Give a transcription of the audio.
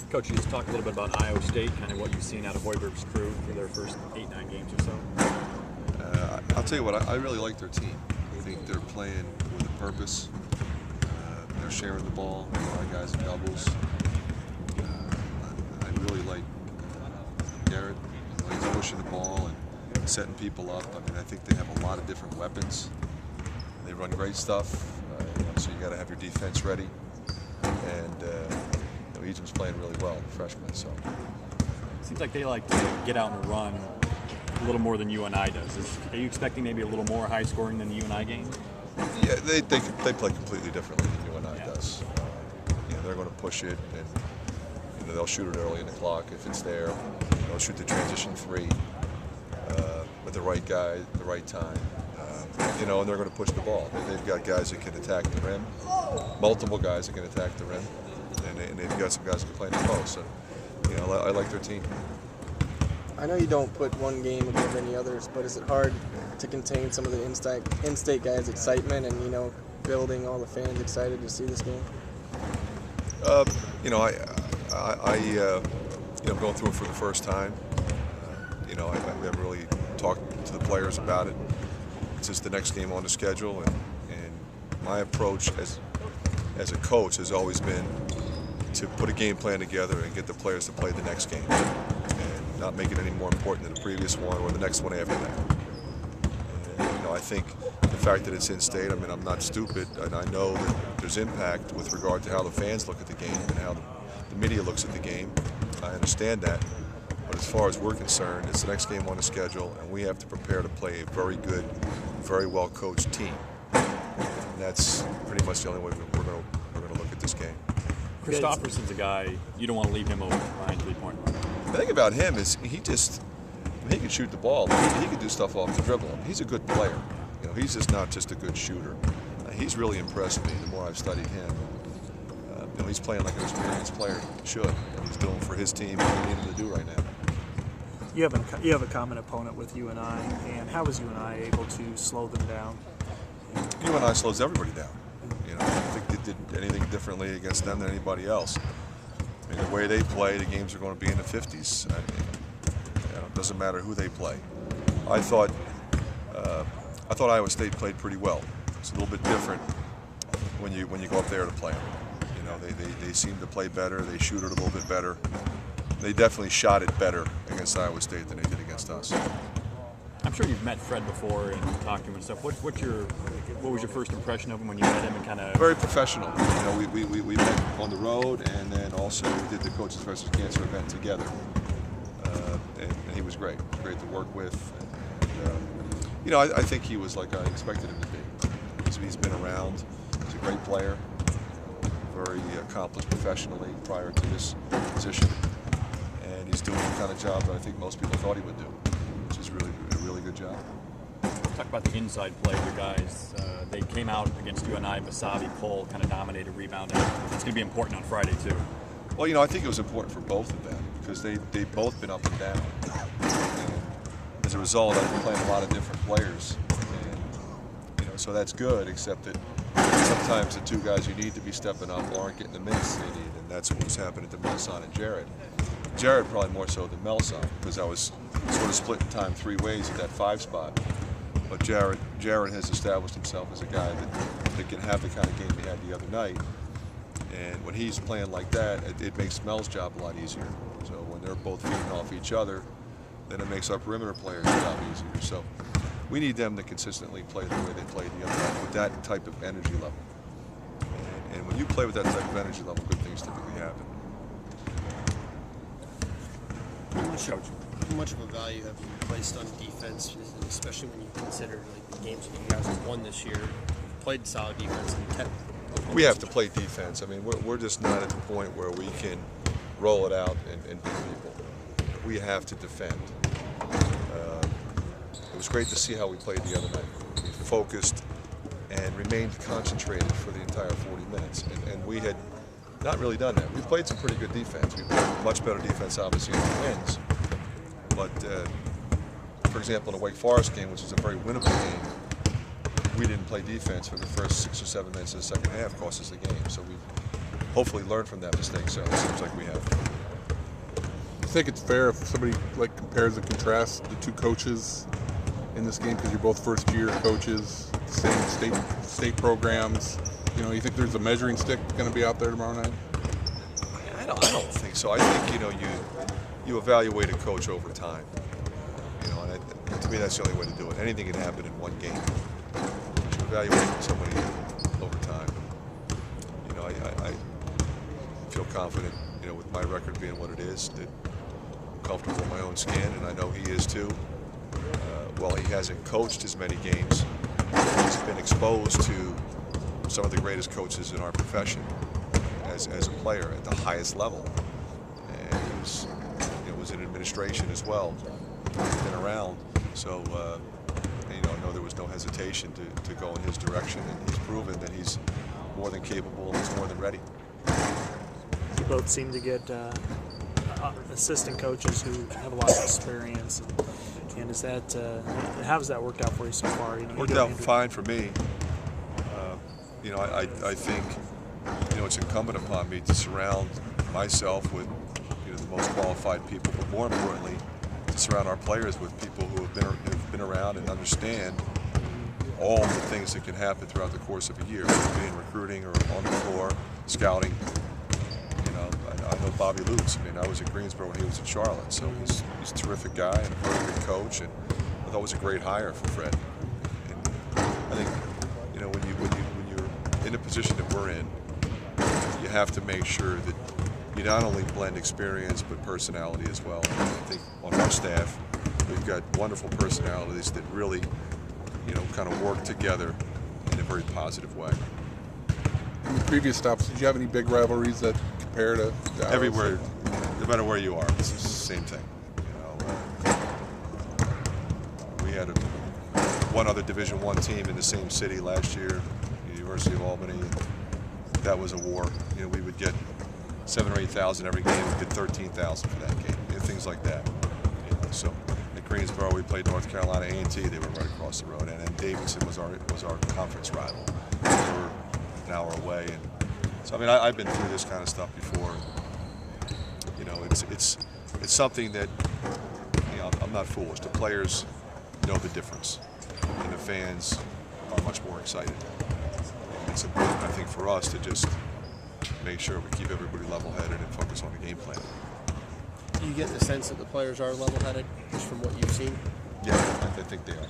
Coach, you just talk a little bit about Iowa State, kind of what you've seen out of Hoiberg's crew for their first 8-9 games or so. I'll tell you what, I really like their team. I think they're playing with a purpose. They're sharing the ball, a lot of guys in doubles. I really like Garrett. He's pushing the ball and setting people up. I mean, I think they have a lot of different weapons. They run great stuff, so you got to have your defense ready. And Ejim's playing really well, the freshman. So seems like they like to get out and run a little more than UNI does. Are you expecting maybe a little more high scoring than the UNI game? Yeah, they play completely differently than UNI does. They're going to push it, and they'll shoot it early in the clock if it's there. They'll shoot the transition three with the right guy at the right time. And they're going to push the ball. They've got guys that can attack the rim, multiple guys that can attack the rim, and they've got some guys that can play in the post. So, I like their team. I know you don't put one game above any others, but is it hard to contain some of the in-state guys' excitement and building all the fans excited to see this game? I'm going through it for the first time. We haven't really talked to the players about it. It's just the next game on the schedule, and my approach as a coach has always been to put a game plan together and get the players to play the next game, and not make it any more important than the previous one or the next one after that. And, I think the fact that it's in-state, I mean, I'm not stupid, and I know that there's impact with regard to how the fans look at the game and how the media looks at the game. I understand that. But as far as we're concerned, it's the next game on the schedule, and we have to prepare to play a very good, very well-coached team. And that's pretty much the only way we're going to look at this game. Christopherson's a guy, you don't want to leave him over behind three-point line. The thing about him is he can shoot the ball. He can do stuff off the dribble. He's a good player. He's just not just a good shooter. He's really impressed me the more I've studied him. He's playing like an experienced player should. He's doing for his team what we need him to do right now. You have a common opponent with UNI, and how is UNI able to slow them down? UNI slows everybody down. I don't think they did anything differently against them than anybody else. I mean, the way they play, the games are going to be in the 50s. It doesn't matter who they play. I thought Iowa State played pretty well. It's a little bit different when you go up there to play them. They seem to play better. They shoot it a little bit better. They definitely shot it better against Iowa State than they did against us. I'm sure you've met Fred before and talked to him and stuff. What was your first impression of him when you met him and kind of? Very professional. We met on the road, and then also we did the Coaches versus Cancer event together. And he was great to work with. And, I think he was like I expected him to be. He's been around. He's a great player. Very accomplished professionally prior to this position, and he's doing the kind of job that I think most people thought he would do, which is really a really good job. Talk about the inside play of your guys. They came out against UNI, Basavi, Cole kind of dominated rebounding. It's going to be important on Friday too. Well, I think it was important for both of them because they've both been up and down. And as a result, I've been playing a lot of different players, and so that's good, except that sometimes the two guys you need to be stepping up aren't getting the minutes they need, and that's what was happening to Melson and Jared. Jared probably more so than Melson, because I was sort of splitting time three ways at that 5 spot. But Jared has established himself as a guy that can have the kind of game he had the other night. And when he's playing like that, it makes Mel's job a lot easier. So when they're both feeding off each other, then it makes our perimeter players' job easier. So we need them to consistently play the way they played the other night with that type of energy level. And when you play with that type of energy level, good things typically happen. How much of a value have you placed on defense, especially when you consider the games that you guys have won this year, played solid defense and kept? We have to play defense. I mean, we're just not at the point where we can roll it out and beat people. We have to defend. It was great to see how we played the other night. We focused and remained concentrated for the entire 40 minutes, and we had not really done that. We played some pretty good defense. We played much better defense, obviously, in the wins. But, for example, in the Wake Forest game, which is a very winnable game, we didn't play defense for the first 6 or 7 minutes of the second half, cost us the game. So we've hopefully learned from that mistake, so it seems like we have. think it's fair if somebody like compares and contrasts the two coaches in this game, because you're both first-year coaches, same state programs? You know, you think there's a measuring stick going to be out there tomorrow night? I don't think so. I think you evaluate a coach over time. You know, and to me that's the only way to do it. Anything can happen in one game. You evaluate somebody over time. You know, I feel confident. You know, with my record being what it is, that I'm comfortable in my own skin, and I know he is too. While he hasn't coached as many games, he's been exposed to some of the greatest coaches in our profession as a player at the highest level. And he was in administration as well. He's been around, so I know there was no hesitation to go in his direction, and he's proven that he's more than capable and he's more than ready. You both seem to get assistant coaches who have a lot of experience. And is that how has that worked out for you so far? Worked out fine for me. I think it's incumbent upon me to surround myself with the most qualified people, but more importantly, to surround our players with people who have been around and understand all the things that can happen throughout the course of a year, whether it be in recruiting or on the floor, scouting. I know Bobby Lutz. I was at Greensboro when he was in Charlotte, so he's a terrific guy and a very good coach, and I thought it was a great hire for Fred. And I think when you're in a position that we're in, you have to make sure that you not only blend experience but personality as well. And I think on our staff, we've got wonderful personalities that really, kind of work together in a very positive way. In the previous stops, did you have any big rivalries that compare to Dallas? Everywhere, no matter where you are, it's the same thing. We had one other Division I team in the same city last year, the University of Albany. That was a war. We would get 7,000 or 8,000 every game. We did 13,000 for that game. Things like that. So at Greensboro, we played North Carolina A&T. They were right across the road, and then Davidson was our conference rival. They were an hour away, and so I've been through this kind of stuff before. It's something that I'm not foolish. The players know the difference, and the fans are much more excited. And it's important, I think, for us to just make sure we keep everybody level-headed and focus on the game plan. Do you get the sense that the players are level-headed, just from what you've seen? Yeah, I think they are.